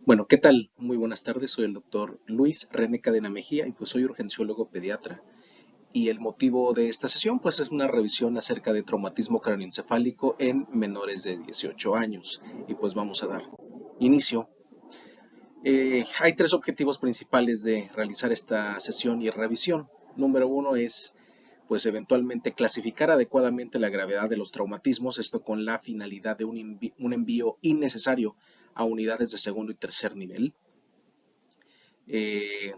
Bueno, ¿qué tal? Muy buenas tardes, soy el doctor Luis René Cadena Mejía y pues soy urgenciólogo pediatra. Y el motivo de esta sesión pues es una revisión acerca de traumatismo cráneoencefálico en menores de 18 años. Y pues vamos a dar inicio. Hay tres objetivos principales de realizar esta sesión y revisión. Número uno es pues eventualmente clasificar adecuadamente la gravedad de los traumatismos, esto con la finalidad de un envío innecesario a unidades de segundo y tercer nivel. eh,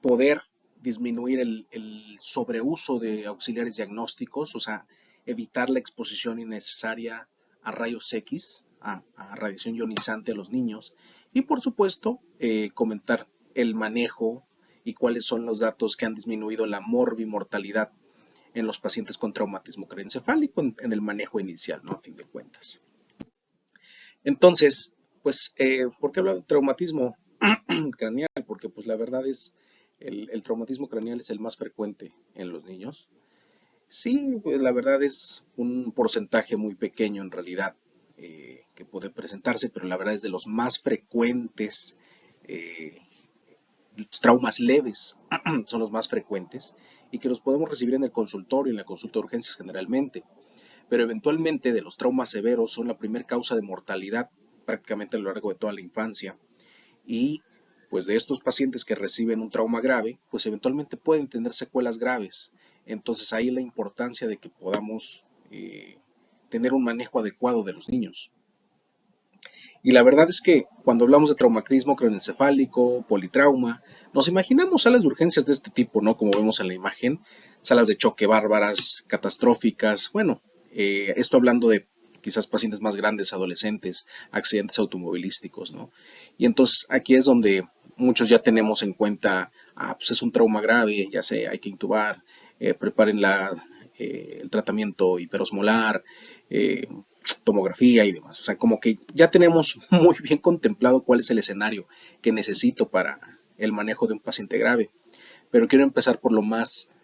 Poder disminuir el sobreuso de auxiliares diagnósticos, o sea, evitar la exposición innecesaria a rayos X, a radiación ionizante a los niños, y por supuesto, comentar el manejo y cuáles son los datos que han disminuido la morbimortalidad en los pacientes con traumatismo craneoencefálico en el manejo inicial, ¿no? A fin de cuentas. Entonces, pues, ¿por qué hablo de traumatismo craneal? Porque pues la verdad es, el traumatismo craneal es el más frecuente en los niños. Sí, pues la verdad es un porcentaje muy pequeño en realidad que puede presentarse, pero la verdad es de los más frecuentes. eh, los traumas leves son los más frecuentes y que los podemos recibir en el consultorio, en la consulta de urgencias generalmente, pero eventualmente de los traumas severos son la primera causa de mortalidad prácticamente a lo largo de toda la infancia. Y pues de estos pacientes que reciben un trauma grave, pues eventualmente pueden tener secuelas graves. Entonces ahí la importancia de que podamos tener un manejo adecuado de los niños. Y la verdad es que cuando hablamos de traumatismo craneoencefálico, politrauma, nos imaginamos salas de urgencias de este tipo, ¿no? Como vemos en la imagen, salas de choque bárbaras, catastróficas, bueno, esto hablando de quizás pacientes más grandes, adolescentes, accidentes automovilísticos, ¿no? Y entonces aquí es donde muchos ya tenemos en cuenta, pues es un trauma grave, ya sé, hay que intubar, preparen el tratamiento hiperosmolar, eh, tomografía y demás. O sea, como que ya tenemos muy bien contemplado cuál es el escenario que necesito para el manejo de un paciente grave. Pero quiero empezar por lo más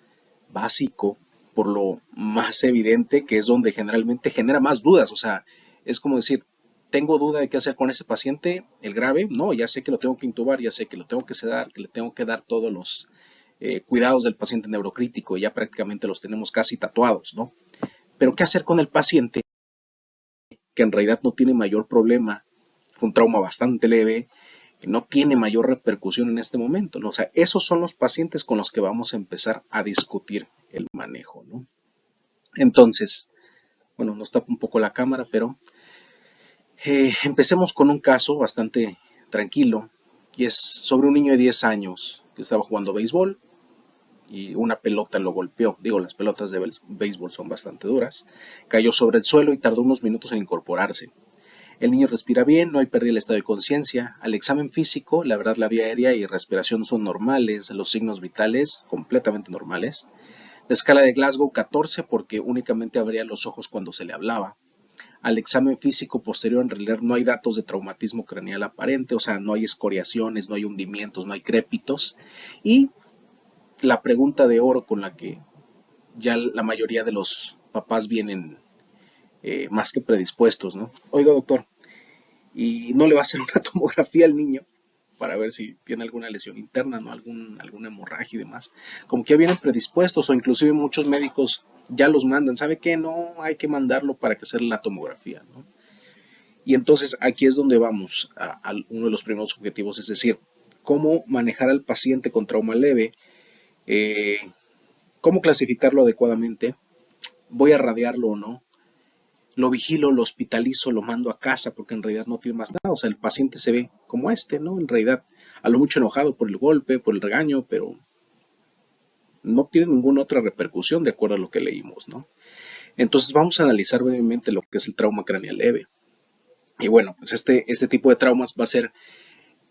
básico, por lo más evidente, que es donde generalmente genera más dudas. O sea, es como decir, tengo duda de qué hacer con ese paciente, el grave, no, ya sé que lo tengo que intubar, ya sé que lo tengo que sedar, que le tengo que dar todos los cuidados del paciente neurocrítico, ya prácticamente los tenemos casi tatuados, ¿no? Pero ¿qué hacer con el paciente que en realidad no tiene mayor problema, fue un trauma bastante leve, que no tiene mayor repercusión en este momento, ¿no? O sea, esos son los pacientes con los que vamos a empezar a discutir el manejo, ¿no? Entonces, bueno, nos tapa un poco la cámara, pero empecemos con un caso bastante tranquilo, y es sobre un niño de 10 años que estaba jugando béisbol y una pelota lo golpeó. Digo, las pelotas de béisbol son bastante duras. Cayó sobre el suelo y tardó unos minutos en incorporarse. El niño respira bien, no hay pérdida del estado de conciencia. Al examen físico, la verdad, la vía aérea y respiración son normales, los signos vitales completamente normales. La escala de Glasgow 14 porque únicamente abría los ojos cuando se le hablaba. Al examen físico posterior, en realidad no hay datos de traumatismo craneal aparente, o sea, no hay escoriaciones, no hay hundimientos, no hay crépitos. Y la pregunta de oro con la que ya la mayoría de los papás vienen más que predispuestos, ¿no? Oiga, doctor, y no le va a hacer una tomografía al niño para ver si tiene alguna lesión interna, ¿no? Alguna hemorragia y demás. Como que ya vienen predispuestos o inclusive muchos médicos ya los mandan. ¿Sabe qué? No hay que mandarlo para que hacer la tomografía, ¿no? Y entonces aquí es donde vamos a uno de los primeros objetivos, es decir, cómo manejar al paciente con trauma leve, eh, cómo clasificarlo adecuadamente, voy a radiarlo o no, lo vigilo, lo hospitalizo, lo mando a casa porque en realidad no tiene más nada. O sea, el paciente se ve como este, ¿no? En realidad, a lo mucho enojado por el golpe, por el regaño, pero no tiene ninguna otra repercusión de acuerdo a lo que leímos, ¿no? Entonces vamos a analizar brevemente lo que es el trauma craneal leve. Y bueno, pues este tipo de traumas va a ser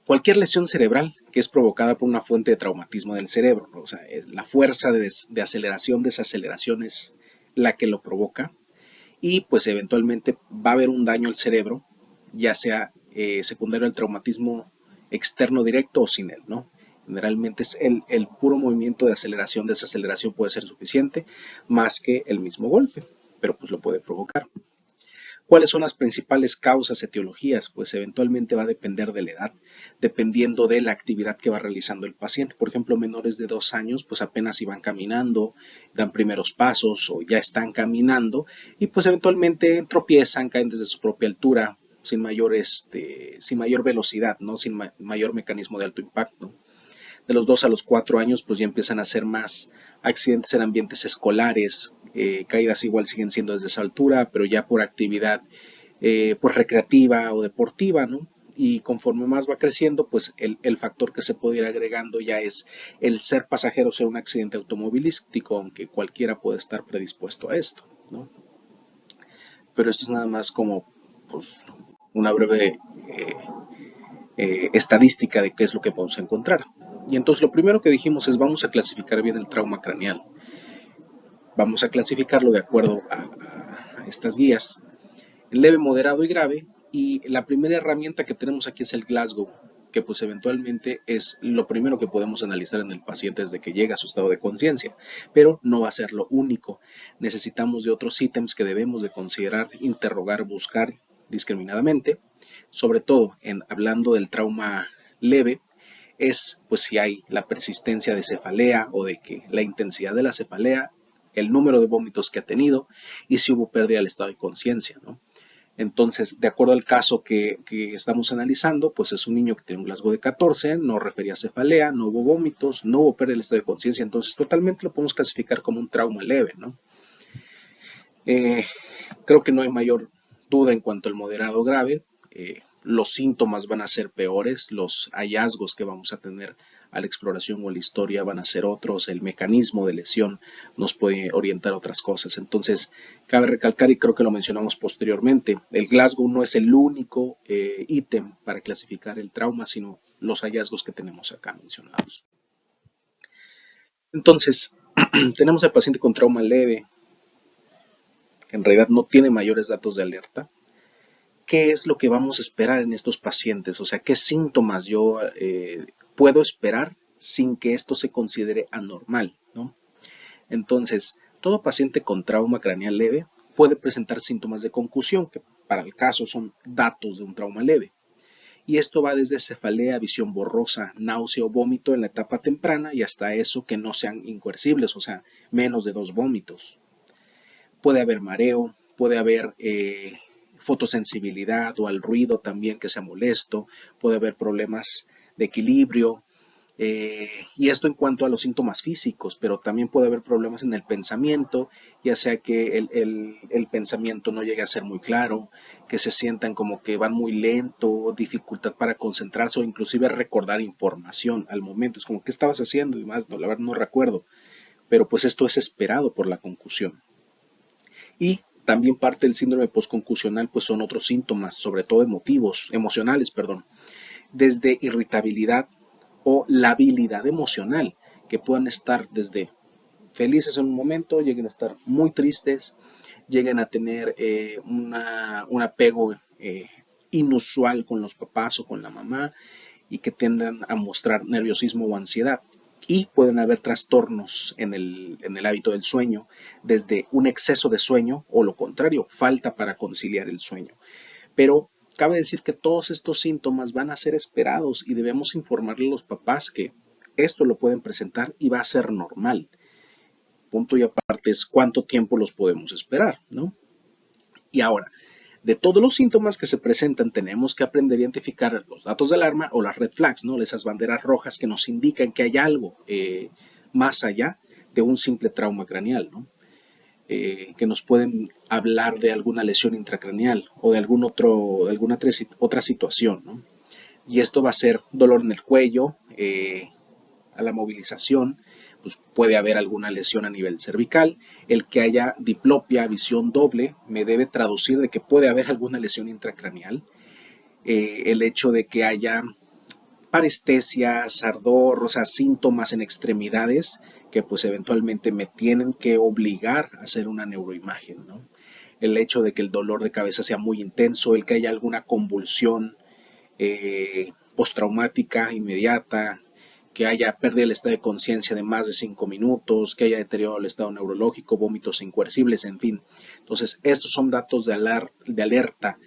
cualquier lesión cerebral que es provocada por una fuente de traumatismo del cerebro, ¿no? O sea, la fuerza de aceleración, desaceleración es la que lo provoca y pues eventualmente va a haber un daño al cerebro, ya sea secundario al traumatismo externo directo o sin él, ¿no? Generalmente es el puro movimiento de aceleración, desaceleración puede ser suficiente, más que el mismo golpe, pero pues lo puede provocar. ¿Cuáles son las principales causas, etiologías? Pues eventualmente va a depender de la edad, dependiendo de la actividad que va realizando el paciente. Por ejemplo, menores de 2 años, pues apenas iban caminando, dan primeros pasos o ya están caminando y pues eventualmente tropiezan, caen desde su propia altura, sin mayor velocidad, ¿no? Sin mayor mecanismo de alto impacto. De los 2 a los 4 años, pues ya empiezan a hacer más accidentes en ambientes escolares, caídas igual siguen siendo desde esa altura, pero ya por actividad pues recreativa o deportiva, ¿no? Y conforme más va creciendo, pues el factor que se puede ir agregando ya es el ser pasajero en un accidente automovilístico, aunque cualquiera puede estar predispuesto a esto, ¿no? Pero esto es nada más como pues, una breve estadística de qué es lo que podemos encontrar. Y entonces lo primero que dijimos es vamos a clasificar bien el trauma craneal. Vamos a clasificarlo de acuerdo a estas guías, leve, moderado y grave. Y la primera herramienta que tenemos aquí es el Glasgow, que pues eventualmente es lo primero que podemos analizar en el paciente desde que llega a su estado de conciencia, pero no va a ser lo único. Necesitamos de otros ítems que debemos de considerar, interrogar, buscar discriminadamente, sobre todo hablando del trauma leve, es pues si hay la persistencia de cefalea o de que la intensidad de la cefalea, el número de vómitos que ha tenido y si hubo pérdida del estado de conciencia, ¿no? Entonces, de acuerdo al caso que estamos analizando, pues es un niño que tiene un Glasgow de 14, no refería a cefalea, no hubo vómitos, no hubo pérdida del estado de conciencia, entonces totalmente lo podemos clasificar como un trauma leve, ¿no? Creo que no hay mayor duda en cuanto al moderado grave. Los síntomas van a ser peores, los hallazgos que vamos a tener a la exploración o a la historia van a ser otros, el mecanismo de lesión nos puede orientar a otras cosas. Entonces, cabe recalcar, y creo que lo mencionamos posteriormente, el Glasgow no es el único ítem para clasificar el trauma, sino los hallazgos que tenemos acá mencionados. Entonces, tenemos al paciente con trauma leve, que en realidad no tiene mayores datos de alerta. ¿Qué es lo que vamos a esperar en estos pacientes? O sea, ¿qué síntomas yo puedo esperar sin que esto se considere anormal, ¿no? Entonces, todo paciente con trauma craneal leve puede presentar síntomas de concusión, que para el caso son datos de un trauma leve. Y esto va desde cefalea, visión borrosa, náusea o vómito en la etapa temprana y hasta eso que no sean incoercibles, o sea, menos de 2 vómitos. Puede haber mareo, puede haber fotosensibilidad o al ruido también que sea molesto, puede haber problemas de equilibrio, y esto en cuanto a los síntomas físicos, pero también puede haber problemas en el pensamiento, ya sea que el pensamiento no llegue a ser muy claro, que se sientan como que van muy lento, dificultad para concentrarse o inclusive recordar información al momento. Es como, ¿qué estabas haciendo? Y más, no, la verdad no recuerdo, pero pues esto es esperado por la concusión. Y también parte del síndrome postconcusional pues son otros síntomas, sobre todo emocionales, desde irritabilidad o labilidad emocional, que puedan estar desde felices en un momento, lleguen a estar muy tristes, lleguen a tener un apego inusual con los papás o con la mamá y que tiendan a mostrar nerviosismo o ansiedad. Y pueden haber trastornos en el hábito del sueño, desde un exceso de sueño o lo contrario, falta para conciliar el sueño. Pero cabe decir que todos estos síntomas van a ser esperados y debemos informarle a los papás que esto lo pueden presentar y va a ser normal. Punto y aparte es cuánto tiempo los podemos esperar, ¿no? Y ahora, de todos los síntomas que se presentan, tenemos que aprender a identificar los datos de alarma o las red flags, ¿no? Esas banderas rojas que nos indican que hay algo más allá de un simple trauma craneal, ¿no? Que nos pueden hablar de alguna lesión intracraneal o de alguna otra situación, ¿no? Y esto va a ser dolor en el cuello, a la movilización, pues puede haber alguna lesión a nivel cervical. El que haya diplopia, visión doble, me debe traducir de que puede haber alguna lesión intracraneal. El hecho de que haya parestesias, ardor, o sea, síntomas en extremidades que pues eventualmente me tienen que obligar a hacer una neuroimagen, ¿no? El hecho de que el dolor de cabeza sea muy intenso, el que haya alguna convulsión postraumática inmediata, que haya pérdida del estado de conciencia de más de 5 minutos, que haya deterioro del estado neurológico, vómitos incoercibles, en fin. Entonces, estos son datos de alerta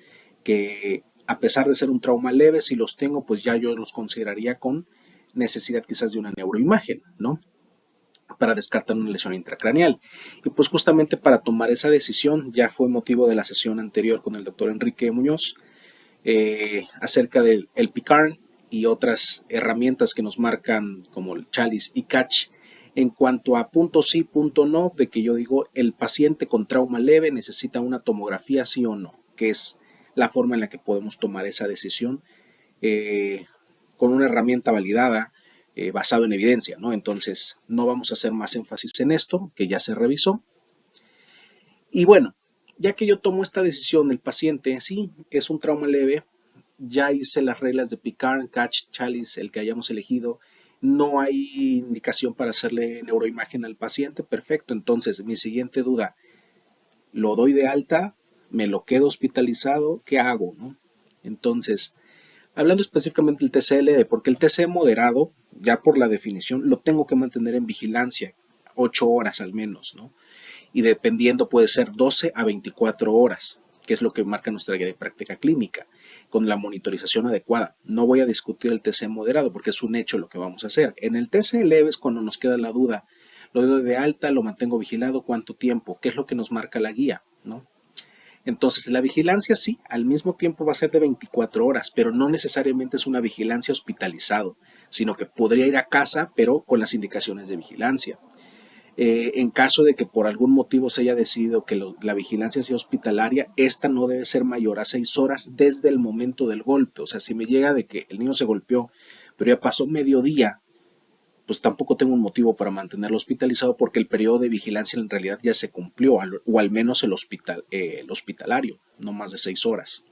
que, a pesar de ser un trauma leve, si los tengo, pues ya yo los consideraría con necesidad quizás de una neuroimagen, ¿no? Para descartar una lesión intracraneal. Y pues justamente para tomar esa decisión, ya fue motivo de la sesión anterior con el doctor Enrique Muñoz, acerca del PICARN y otras herramientas que nos marcan como el Chalice y Catch. En cuanto a punto sí, punto no, de que yo digo el paciente con trauma leve necesita una tomografía sí o no, que es la forma en la que podemos tomar esa decisión con una herramienta validada basado en evidencia, ¿no? Entonces no vamos a hacer más énfasis en esto, que ya se revisó. Y bueno, ya que yo tomo esta decisión, el paciente sí es un trauma leve, ya hice las reglas de PICARN, Catch, Chalice, el que hayamos elegido, no hay indicación para hacerle neuroimagen al paciente, perfecto. Entonces, mi siguiente duda, ¿lo doy de alta? ¿Me lo quedo hospitalizado? ¿Qué hago, no? Entonces, hablando específicamente del TCL, porque el TC moderado, ya por la definición, lo tengo que mantener en vigilancia, 8 horas al menos, ¿no? Y dependiendo puede ser 12 a 24 horas, que es lo que marca nuestra guía de práctica clínica, con la monitorización adecuada. No voy a discutir el TC moderado porque es un hecho lo que vamos a hacer. En el TC leve es cuando nos queda la duda, lo doy de alta, lo mantengo vigilado, ¿cuánto tiempo? ¿Qué es lo que nos marca la guía, ¿no? Entonces, la vigilancia sí, al mismo tiempo va a ser de 24 horas, pero no necesariamente es una vigilancia hospitalizado, sino que podría ir a casa, pero con las indicaciones de vigilancia. En caso de que por algún motivo se haya decidido que la vigilancia sea hospitalaria, esta no debe ser mayor a 6 horas desde el momento del golpe. O sea, si me llega de que el niño se golpeó, pero ya pasó mediodía, pues tampoco tengo un motivo para mantenerlo hospitalizado porque el periodo de vigilancia en realidad ya se cumplió, o al menos el hospitalario, no más de 6 horas.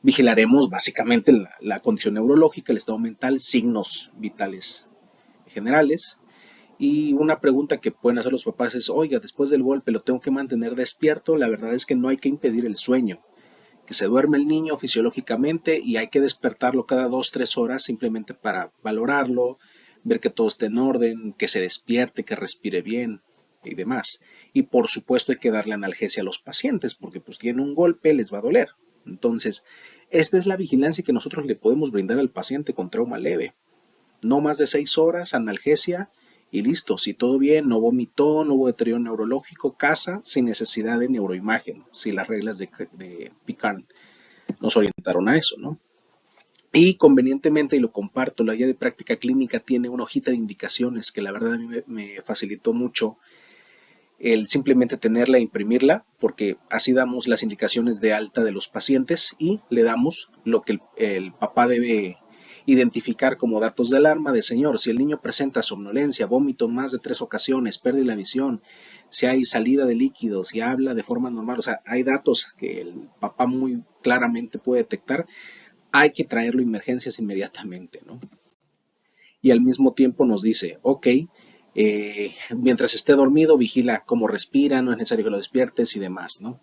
Vigilaremos básicamente la condición neurológica, el estado mental, signos vitales generales. Y una pregunta que pueden hacer los papás es, oiga, después del golpe lo tengo que mantener despierto. La verdad es que no hay que impedir el sueño, que se duerme el niño fisiológicamente y hay que despertarlo cada 2, 3 horas simplemente para valorarlo, ver que todo esté en orden, que se despierte, que respire bien y demás. Y por supuesto hay que darle analgesia a los pacientes porque pues tienen un golpe, les va a doler. Entonces, esta es la vigilancia que nosotros le podemos brindar al paciente con trauma leve. No más de 6 horas, analgesia y listo. Si todo bien, no vomitó, no hubo deterioro neurológico, casa sin necesidad de neuroimagen, si las reglas de PICARN nos orientaron a eso, ¿no? Y convenientemente, y lo comparto, la guía de práctica clínica tiene una hojita de indicaciones que la verdad a mí me facilitó mucho el simplemente tenerla e imprimirla, porque así damos las indicaciones de alta de los pacientes y le damos lo que el papá debe identificar como datos de alarma de señor, si el niño presenta somnolencia, vómito en más de 3 ocasiones, pérdida de la visión, si hay salida de líquidos, si habla de forma normal, o sea, hay datos que el papá muy claramente puede detectar, hay que traerlo a emergencias inmediatamente, ¿no? Y al mismo tiempo nos dice, ok, mientras esté dormido, vigila cómo respira, no es necesario que lo despiertes y demás, ¿no?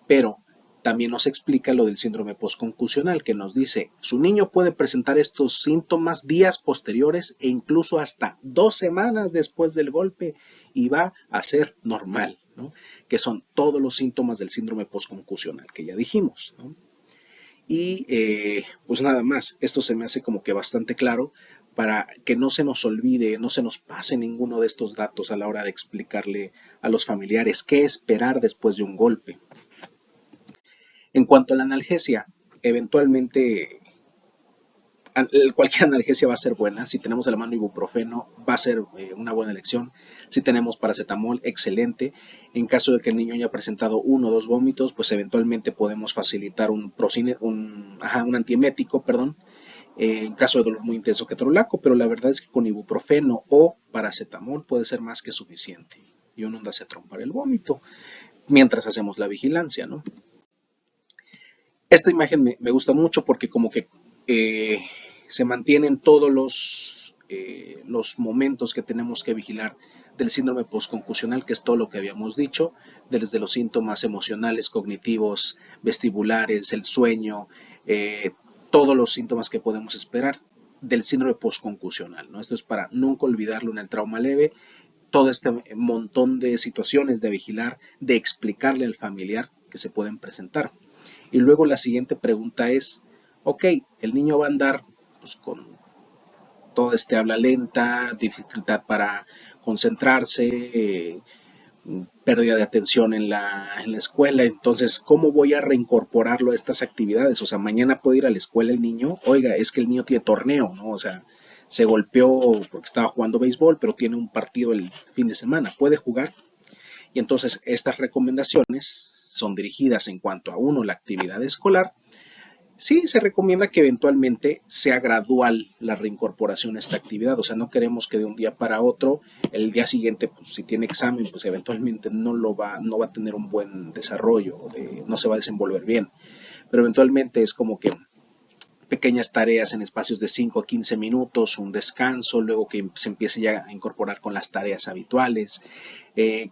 Pero también nos explica lo del síndrome postconcusional, que nos dice, su niño puede presentar estos síntomas días posteriores e incluso hasta 2 semanas después del golpe y va a ser normal, ¿no? Que son todos los síntomas del síndrome postconcusional que ya dijimos, ¿no? Y pues nada más, esto se me hace como que bastante claro para que no se nos olvide, no se nos pase ninguno de estos datos a la hora de explicarle a los familiares qué esperar después de un golpe. En cuanto a la analgesia, eventualmente cualquier analgesia va a ser buena. Si tenemos a la mano ibuprofeno, va a ser una buena elección. Si tenemos paracetamol, excelente. En caso de que el niño haya presentado 1 o 2 vómitos, pues eventualmente podemos facilitar un antiemético, perdón, en caso de dolor muy intenso ketorolaco, pero la verdad es que con ibuprofeno o paracetamol puede ser más que suficiente y un ondansetron para el vómito, mientras hacemos la vigilancia, ¿no? Esta imagen me gusta mucho porque como que se mantienen todos los momentos que tenemos que vigilar del síndrome postconcusional, que es todo lo que habíamos dicho, desde los síntomas emocionales, cognitivos, vestibulares, el sueño, todos los síntomas que podemos esperar. del síndrome postconcusional, ¿no? Esto es para nunca olvidarlo en el trauma leve, todo este montón de situaciones de vigilar, de explicarle al familiar que se pueden presentar. Y luego la siguiente pregunta es, ok, el niño va a andar pues, con todo este habla lenta, dificultad para concentrarse, pérdida de atención en la escuela, entonces, ¿cómo voy a reincorporarlo a estas actividades? O sea, mañana puede ir a la escuela el niño, oiga, es que el niño tiene torneo, ¿no? O sea, se golpeó porque estaba jugando béisbol, pero tiene un partido el fin de semana, ¿puede jugar? Y entonces estas recomendaciones son dirigidas en cuanto a uno, la actividad escolar. Sí, se recomienda que eventualmente sea gradual la reincorporación a esta actividad, o sea, no queremos que de un día para otro, el día siguiente, pues, si tiene examen, pues eventualmente no va a tener un buen desarrollo, no se va a desenvolver bien, pero eventualmente es como que pequeñas tareas en espacios de 5 a 15 minutos, un descanso, luego que se empiece ya a incorporar con las tareas habituales, eh,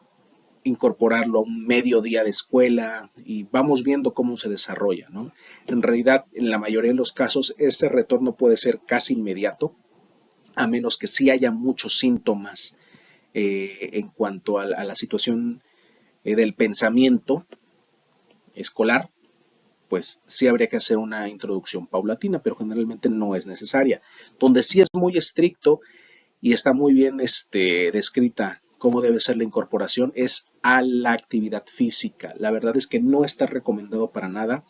incorporarlo a un medio día de escuela y vamos viendo cómo se desarrolla, ¿no? En realidad, en la mayoría de los casos, este retorno puede ser casi inmediato, a menos que sí haya muchos síntomas en cuanto a la situación del pensamiento escolar, pues sí habría que hacer una introducción paulatina, pero generalmente no es necesaria. Donde sí es muy estricto y está muy bien descrita cómo debe ser la incorporación es a la actividad física. La verdad es que no está recomendado para nada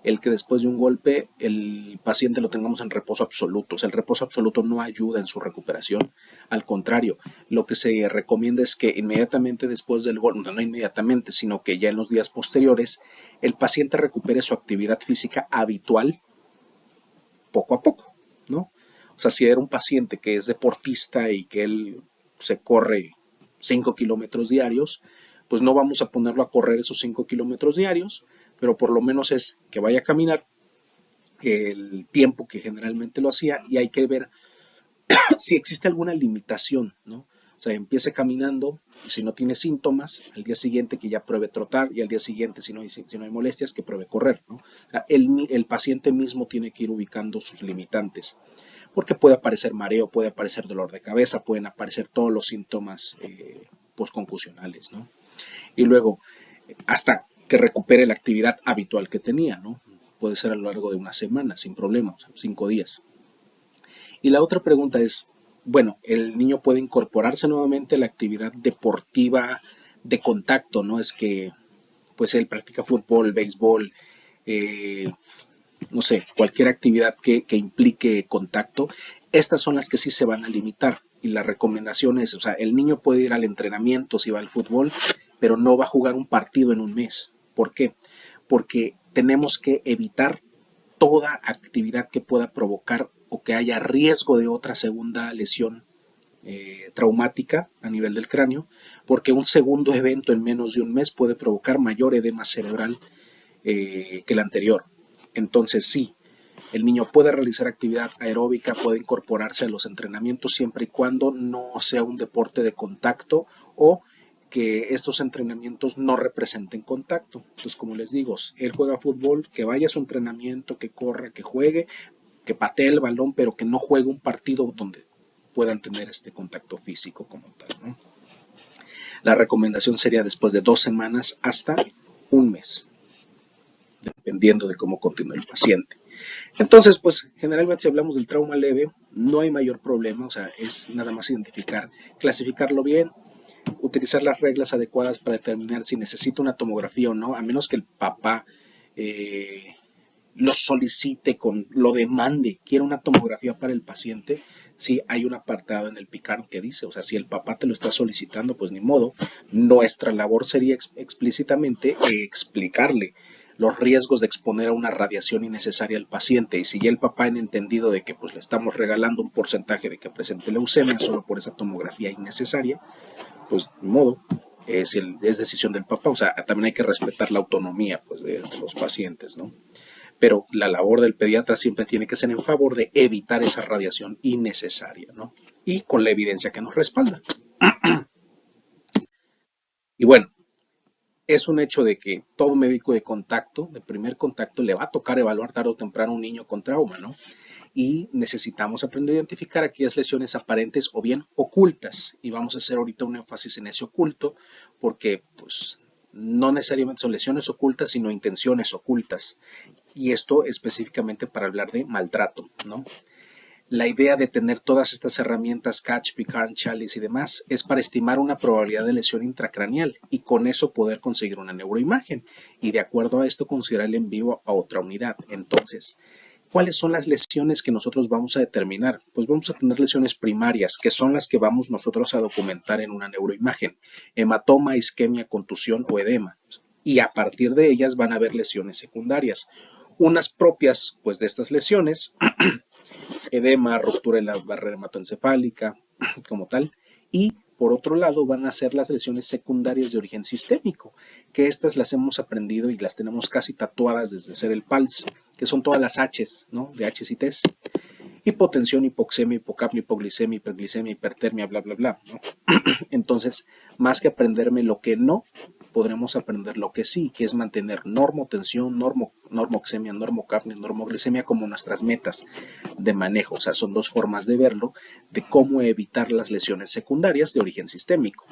el que después de un golpe el paciente lo tengamos en reposo absoluto. O sea, el reposo absoluto no ayuda en su recuperación. Al contrario, lo que se recomienda es que inmediatamente después del golpe, no inmediatamente, sino que ya en los días posteriores, el paciente recupere su actividad física habitual poco a poco, ¿no? O sea, si era un paciente que es deportista y que él se corre 5 kilómetros diarios, pues no vamos a ponerlo a correr esos 5 kilómetros diarios, pero por lo menos es que vaya a caminar el tiempo que generalmente lo hacía y hay que ver si existe alguna limitación, ¿no? O sea, empiece caminando y si no tiene síntomas, al día siguiente que ya pruebe trotar y al día siguiente si no hay molestias que pruebe correr, ¿no? O sea, el paciente mismo tiene que ir ubicando sus limitantes porque puede aparecer mareo, puede aparecer dolor de cabeza, pueden aparecer todos los síntomas postconcusionales, ¿no? Y luego, hasta que recupere la actividad habitual que tenía, ¿no? Puede ser a lo largo de una semana, sin problemas, 5 días. Y la otra pregunta es, bueno, el niño puede incorporarse nuevamente a la actividad deportiva de contacto, ¿no? Es que, pues él practica fútbol, béisbol, eh, no sé, cualquier actividad que implique contacto, estas son las que sí se van a limitar. Y la recomendación es, o sea, el niño puede ir al entrenamiento si va al fútbol, pero no va a jugar un partido en un mes. ¿Por qué? Porque tenemos que evitar toda actividad que pueda provocar o que haya riesgo de otra segunda lesión traumática a nivel del cráneo, porque un segundo evento en menos de un mes puede provocar mayor edema cerebral que el anterior. Entonces sí, el niño puede realizar actividad aeróbica, puede incorporarse a los entrenamientos siempre y cuando no sea un deporte de contacto o que estos entrenamientos no representen contacto. Entonces, como les digo, él juega fútbol, que vaya a su entrenamiento, que corra, que juegue, que patee el balón, pero que no juegue un partido donde puedan tener este contacto físico como tal, ¿no? La recomendación sería después de 2 semanas hasta un mes, dependiendo de cómo continúe el paciente. Entonces, pues generalmente si hablamos del trauma leve, no hay mayor problema, o sea, es nada más identificar, clasificarlo bien, utilizar las reglas adecuadas para determinar si necesita una tomografía o no, a menos que el papá lo solicite, lo demande, quiere una tomografía para el paciente, si hay un apartado en el PICARD que dice, o sea, si el papá te lo está solicitando, pues ni modo, nuestra labor sería explícitamente explicarle los riesgos de exponer a una radiación innecesaria al paciente y si ya el papá ha entendido de que pues le estamos regalando un porcentaje de que presente leucemia solo por esa tomografía innecesaria, pues ni modo, es decisión del papá, o sea, también hay que respetar la autonomía pues, de los pacientes, ¿no? Pero la labor del pediatra siempre tiene que ser en favor de evitar esa radiación innecesaria, ¿no? Y con la evidencia que nos respalda. Y bueno, es un hecho de que todo médico de contacto, de primer contacto, le va a tocar evaluar tarde o temprano a un niño con trauma, ¿no? y necesitamos aprender a identificar aquellas lesiones aparentes o bien ocultas. Y vamos a hacer ahorita un énfasis en ese oculto porque pues no necesariamente son lesiones ocultas, sino intenciones ocultas. Y esto específicamente para hablar de maltrato, ¿no? La idea de tener todas estas herramientas, Catch, Picard, Chalice y demás, es para estimar una probabilidad de lesión intracraneal y con eso poder conseguir una neuroimagen y de acuerdo a esto considerar el envío a otra unidad. Entonces, ¿cuáles son las lesiones que nosotros vamos a determinar? Pues vamos a tener lesiones primarias, que son las que vamos nosotros a documentar en una neuroimagen. Hematoma, isquemia, contusión o edema. Y a partir de ellas van a haber lesiones secundarias. Unas propias, pues, de estas lesiones, edema, ruptura en la barrera hematoencefálica, como tal. Y por otro lado van a ser las lesiones secundarias de origen sistémico, que estas las hemos aprendido y las tenemos casi tatuadas desde ser el PALS, que son todas las H's, ¿no? De H's y T's. Hipotensión, hipoxemia, hipocapnia, hipoglicemia, hiperglicemia, hipertermia, bla, bla, bla, ¿no? Entonces, más que aprenderme lo que no, podremos aprender lo que sí, que es mantener normotensión, normoxemia, normocapnia, normoglicemia como nuestras metas de manejo. O sea, son dos formas de verlo, de cómo evitar las lesiones secundarias de origen sistémico.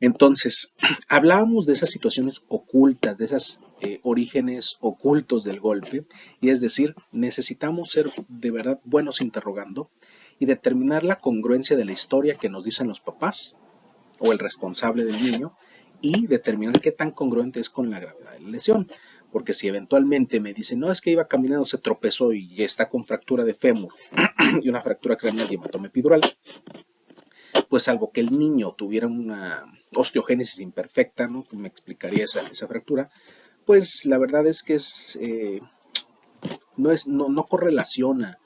Entonces, hablábamos de esas situaciones ocultas, de esos orígenes ocultos del golpe, y es decir, necesitamos ser de verdad buenos interrogando y determinar la congruencia de la historia que nos dicen los papás o el responsable del niño y determinar qué tan congruente es con la gravedad de la lesión. Porque si eventualmente me dicen, no, es que iba caminando, se tropezó y está con fractura de fémur y una fractura craneal y hematoma epidural, pues salvo que el niño tuviera una osteogénesis imperfecta, ¿no? Que me explicaría esa fractura, pues la verdad es que no correlaciona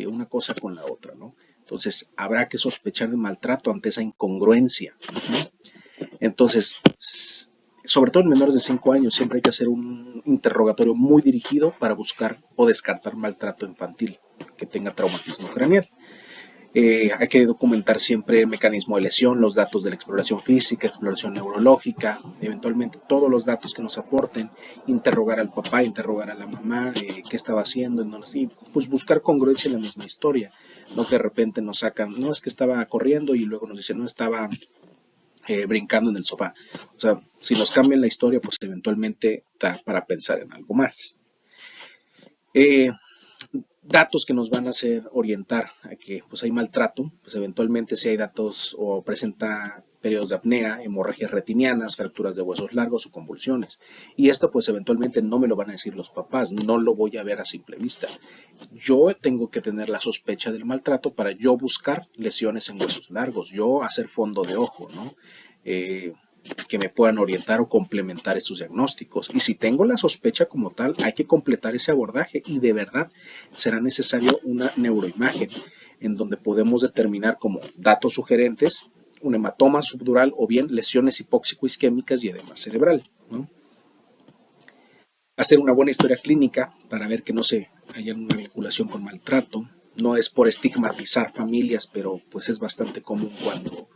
una cosa con la otra, ¿no? Entonces habrá que sospechar de maltrato ante esa incongruencia. Entonces, sobre todo en menores de 5 años, siempre hay que hacer un interrogatorio muy dirigido para buscar o descartar maltrato infantil que tenga traumatismo craneal. Hay que documentar siempre el mecanismo de lesión, los datos de la exploración física, exploración neurológica, eventualmente todos los datos que nos aporten, interrogar al papá, interrogar a la mamá, qué estaba haciendo, y pues buscar congruencia en la misma historia, no que de repente nos sacan, no es que estaba corriendo y luego nos dicen, no estaba brincando en el sofá. O sea, si nos cambian la historia, pues eventualmente da para pensar en algo más. Datos que nos van a hacer orientar a que pues hay maltrato, pues eventualmente si hay datos o presenta periodos de apnea, hemorragias retinianas, fracturas de huesos largos o convulsiones. Y esto pues eventualmente no me lo van a decir los papás, no lo voy a ver a simple vista. Yo tengo que tener la sospecha del maltrato para yo buscar lesiones en huesos largos, yo hacer fondo de ojo, ¿no? Que me puedan orientar o complementar esos diagnósticos. Y si tengo la sospecha como tal, hay que completar ese abordaje y de verdad será necesario una neuroimagen en donde podemos determinar como datos sugerentes un hematoma subdural o bien lesiones hipóxico-isquémicas y edema cerebral, ¿no? Hacer una buena historia clínica para ver que no se haya una vinculación con maltrato. No es por estigmatizar familias, pero pues es bastante común cuando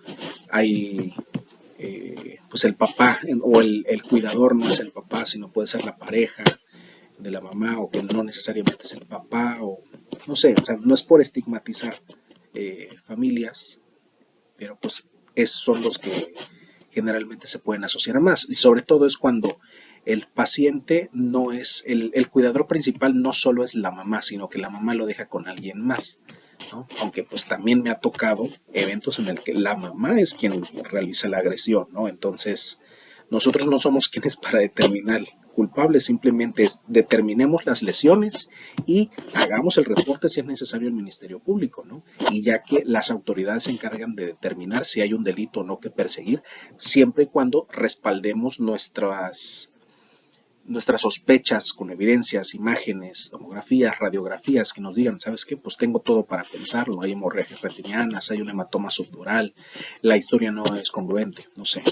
hay pues el papá o el cuidador no es el papá, sino puede ser la pareja de la mamá o que no necesariamente es el papá o no sé, o sea, no es por estigmatizar familias, pero pues son los que generalmente se pueden asociar más y sobre todo es cuando el paciente no es, el cuidador principal no solo es la mamá, sino que la mamá lo deja con alguien más, ¿no? Aunque pues también me ha tocado eventos en el que la mamá es quien realiza la agresión, ¿no? Entonces, nosotros no somos quienes para determinar culpables, simplemente determinemos las lesiones y hagamos el reporte si es necesario al Ministerio Público, ¿no? Y ya que las autoridades se encargan de determinar si hay un delito o no que perseguir, siempre y cuando respaldemos nuestras sospechas con evidencias, imágenes, tomografías, radiografías que nos digan, ¿sabes qué? Pues tengo todo para pensarlo, hay hemorragias retinianas, hay un hematoma subdural, la historia no es congruente, no sé.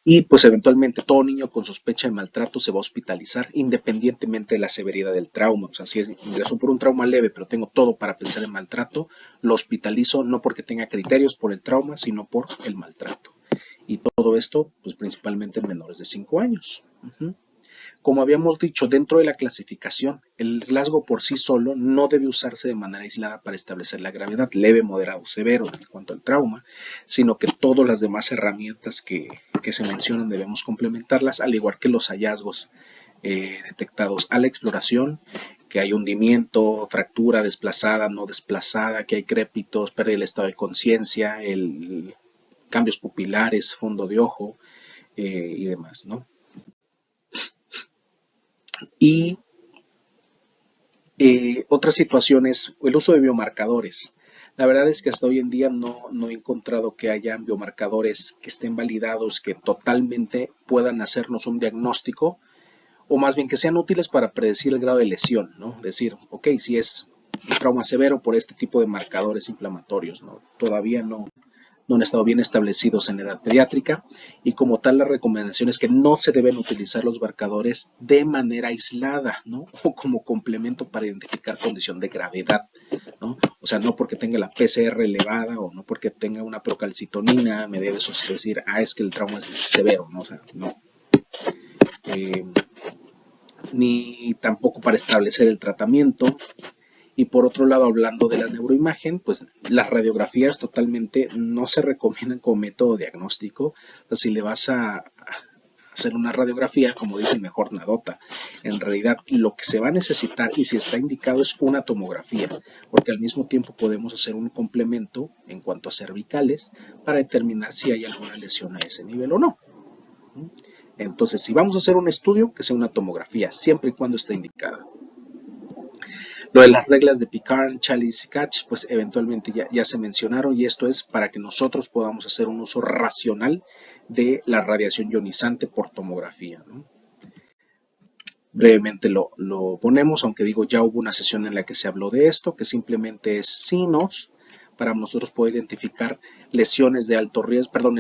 Y pues eventualmente todo niño con sospecha de maltrato se va a hospitalizar independientemente de la severidad del trauma. O sea, si ingresó por un trauma leve, pero tengo todo para pensar en maltrato, lo hospitalizo no porque tenga criterios por el trauma, sino por el maltrato. Y todo esto, pues principalmente en menores de 5 años. Como habíamos dicho, dentro de la clasificación, el rasgo por sí solo no debe usarse de manera aislada para establecer la gravedad leve, moderado, severo en cuanto al trauma, sino que todas las demás herramientas que se mencionan debemos complementarlas, al igual que los hallazgos detectados a la exploración, que hay hundimiento, fractura desplazada, no desplazada, que hay crépitos, pérdida del estado de conciencia, cambios pupilares, fondo de ojo y demás, ¿no? Y otra situación es el uso de biomarcadores. La verdad es que hasta hoy en día no he encontrado que hayan biomarcadores que estén validados, que totalmente puedan hacernos un diagnóstico, o más bien que sean útiles para predecir el grado de lesión, ¿no? Decir, ok, si es un trauma severo por este tipo de marcadores inflamatorios, ¿no? Todavía no han estado bien establecidos en edad pediátrica, y como tal la recomendación es que no se deben utilizar los marcadores de manera aislada, ¿no? O como complemento para identificar condición de gravedad, ¿no? O sea, no porque tenga la PCR elevada o no porque tenga una procalcitonina me debe decir, es que el trauma es severo, ¿no? O sea, no. Eh, Ni tampoco para establecer el tratamiento. Y por otro lado, hablando de la neuroimagen, pues las radiografías totalmente no se recomiendan como método diagnóstico. O sea, si le vas a hacer una radiografía, como dicen, mejor nadota. En realidad, lo que se va a necesitar y si está indicado es una tomografía, porque al mismo tiempo podemos hacer un complemento en cuanto a cervicales para determinar si hay alguna lesión a ese nivel o no. Entonces, si vamos a hacer un estudio, que sea una tomografía, siempre y cuando esté indicada. Lo de las reglas de Picard, Chalice y Catch, pues eventualmente ya se mencionaron, y esto es para que nosotros podamos hacer un uso racional de la radiación ionizante por tomografía, ¿no? Brevemente lo ponemos, aunque digo, ya hubo una sesión en la que se habló de esto, que simplemente es signos para nosotros poder identificar lesiones de alto riesgo, perdón,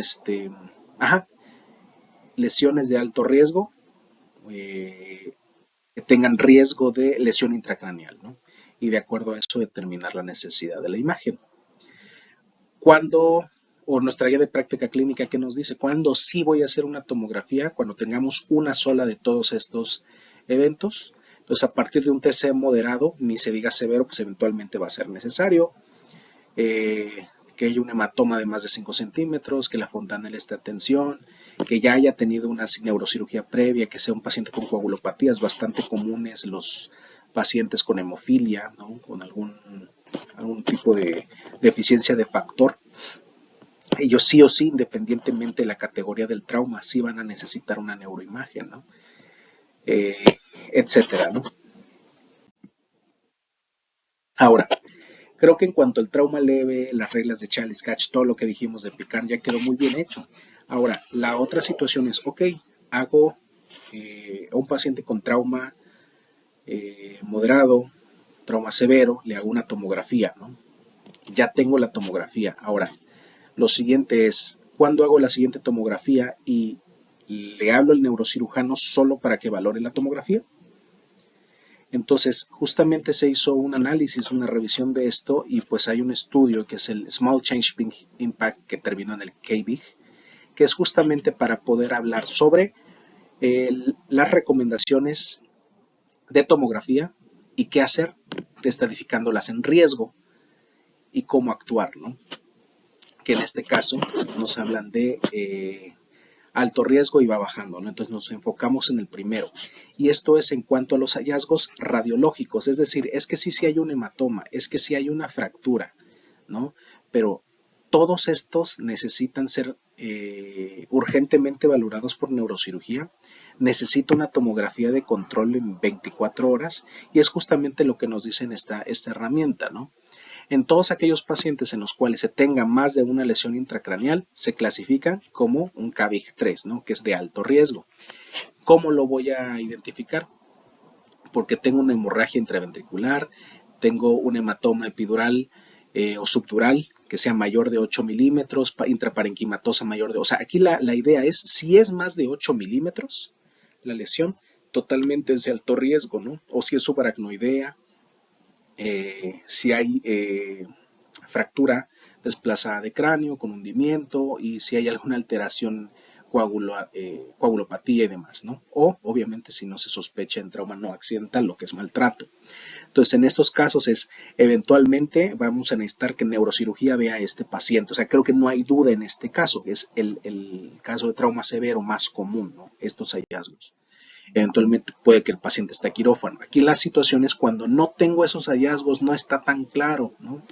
lesiones de alto riesgo, que tengan riesgo de lesión intracraneal, ¿no? Y de acuerdo a eso determinar la necesidad de la imagen. Cuando, o nuestra guía de práctica clínica que nos dice, cuándo sí voy a hacer una tomografía, cuando tengamos una sola de todos estos eventos. Entonces, a partir de un TC moderado, ni se diga severo, pues eventualmente va a ser necesario. Que haya un hematoma de más de 5 centímetros, que la fontanela esté a tensión, que ya haya tenido una neurocirugía previa, que sea un paciente con coagulopatías bastante comunes, los pacientes con hemofilia, ¿no? Con algún tipo de deficiencia de factor. Ellos sí o sí, independientemente de la categoría del trauma, sí van a necesitar una neuroimagen, ¿no? Etcétera, ¿no? Ahora, creo que en cuanto al trauma leve, las reglas de Chalice Catch, todo lo que dijimos de Picard ya quedó muy bien hecho. Ahora, la otra situación es, ok, hago a un paciente con trauma moderado, trauma severo, le hago una tomografía, ¿no? Ya tengo la tomografía. Ahora, lo siguiente es, ¿cuándo hago la siguiente tomografía? Y le hablo al neurocirujano solo para que valore la tomografía. Entonces, justamente se hizo un análisis, una revisión de esto, y pues hay un estudio que es el Small Change Impact, que terminó en el KBIG, que es justamente para poder hablar sobre las recomendaciones de tomografía y qué hacer, estadificándolas en riesgo y cómo actuar, ¿no? Que en este caso nos hablan de alto riesgo y va bajando, ¿no? Entonces nos enfocamos en el primero. Y esto es en cuanto a los hallazgos radiológicos, es decir, es que sí hay un hematoma, es que sí hay una fractura, ¿no? Pero todos estos necesitan ser urgentemente valorados por neurocirugía. Necesita una tomografía de control en 24 horas, y es justamente lo que nos dice esta herramienta, ¿no? En todos aquellos pacientes en los cuales se tenga más de una lesión intracraneal, se clasifican como un CABIG-3, ¿no? Que es de alto riesgo. ¿Cómo lo voy a identificar? Porque tengo una hemorragia intraventricular, tengo un hematoma epidural o subdural que sea mayor de 8 milímetros, intraparenquimatosa mayor de... O sea, aquí la idea es, si es más de 8 milímetros la lesión, totalmente es de alto riesgo, ¿no? O si es subaracnoidea, si hay fractura desplazada de cráneo con hundimiento, y si hay alguna alteración coagulopatía y demás, ¿no? O obviamente si no se sospecha en trauma no accidental, lo que es maltrato. Entonces, en estos casos es, eventualmente vamos a necesitar que neurocirugía vea a este paciente. O sea, creo que no hay duda en este caso, que es el caso de trauma severo más común, ¿no? Estos hallazgos. Eventualmente puede que el paciente esté a quirófano. Aquí la situación es cuando no tengo esos hallazgos, no está tan claro, ¿no?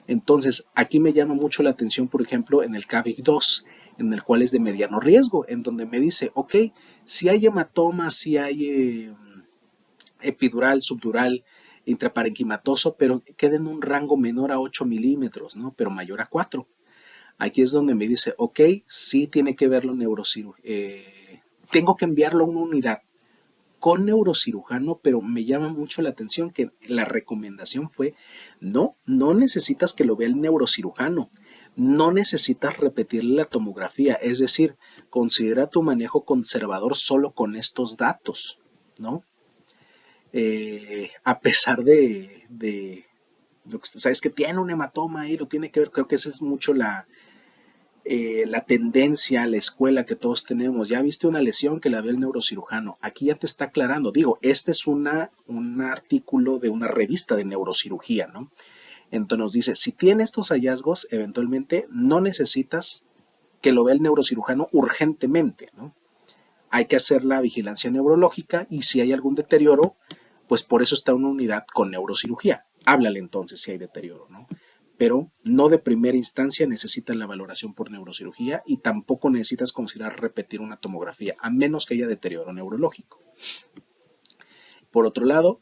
Entonces, aquí me llama mucho la atención, por ejemplo, en el CAVIC-2, en el cual es de mediano riesgo, en donde me dice, ok, si hay hematomas, si hay epidural, subdural, intraparenquimatoso, pero queda en un rango menor a 8 milímetros, ¿no? Pero mayor a 4. Aquí es donde me dice, ok, sí tiene que verlo neurocirujano, tengo que enviarlo a una unidad con neurocirujano, pero me llama mucho la atención que la recomendación fue, no necesitas que lo vea el neurocirujano, no necesitas repetirle la tomografía, es decir, considera tu manejo conservador solo con estos datos, ¿no? A pesar de lo que, o sea, es que tiene un hematoma ahí, lo tiene que ver, creo que esa es mucho la tendencia, la escuela que todos tenemos. Ya viste una lesión que la ve el neurocirujano. Aquí ya te está aclarando. Digo, este es un artículo de una revista de neurocirugía, ¿no? Entonces nos dice, si tiene estos hallazgos, eventualmente no necesitas que lo vea el neurocirujano urgentemente, ¿no? Hay que hacer la vigilancia neurológica y si hay algún deterioro, pues por eso está una unidad con neurocirugía. Háblale entonces si hay deterioro, ¿no? Pero no de primera instancia necesitas la valoración por neurocirugía y tampoco necesitas considerar repetir una tomografía, a menos que haya deterioro neurológico. Por otro lado,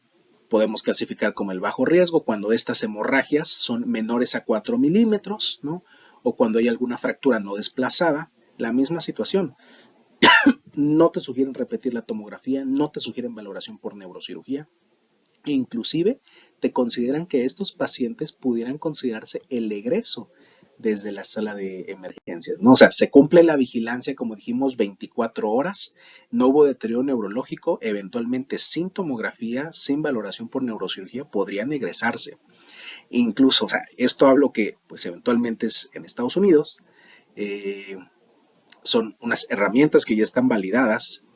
podemos clasificar como el bajo riesgo cuando estas hemorragias son menores a 4 milímetros, ¿no? O cuando hay alguna fractura no desplazada, la misma situación. No te sugieren repetir la tomografía, no te sugieren valoración por neurocirugía. Inclusive te consideran que estos pacientes pudieran considerarse el egreso desde la sala de emergencias, ¿no? O sea, se cumple la vigilancia, como dijimos, 24 horas, no hubo deterioro neurológico, eventualmente sin tomografía, sin valoración por neurocirugía, podrían egresarse. Incluso, o sea, esto hablo que, pues eventualmente es en Estados Unidos, eh, son unas herramientas que ya están validadas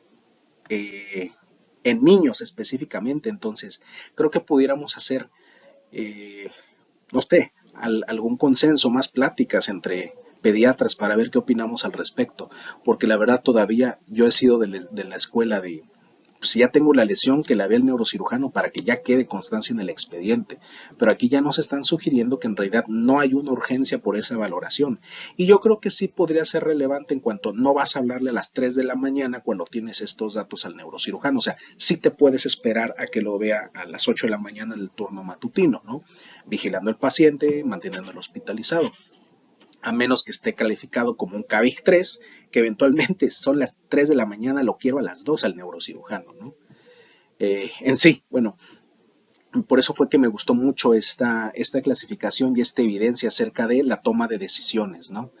en niños específicamente. Entonces, creo que pudiéramos hacer, eh, no sé, algún consenso, más pláticas entre pediatras para ver qué opinamos al respecto, porque la verdad todavía yo he sido de la escuela de, pues si ya tengo la lesión, que la vea el neurocirujano para que ya quede constancia en el expediente. Pero aquí ya nos están sugiriendo que en realidad no hay una urgencia por esa valoración. Y yo creo que sí podría ser relevante en cuanto no vas a hablarle a las 3 de la mañana cuando tienes estos datos al neurocirujano. O sea, sí te puedes esperar a que lo vea a las 8 de la mañana en el turno matutino, ¿no? Vigilando al paciente, manteniéndolo hospitalizado, a menos que esté calificado como un CAVIC 3, que eventualmente son las 3 de la mañana, lo quiero a las 2 al neurocirujano, ¿no? En sí, bueno, por eso fue que me gustó mucho esta clasificación y esta evidencia acerca de la toma de decisiones, ¿no?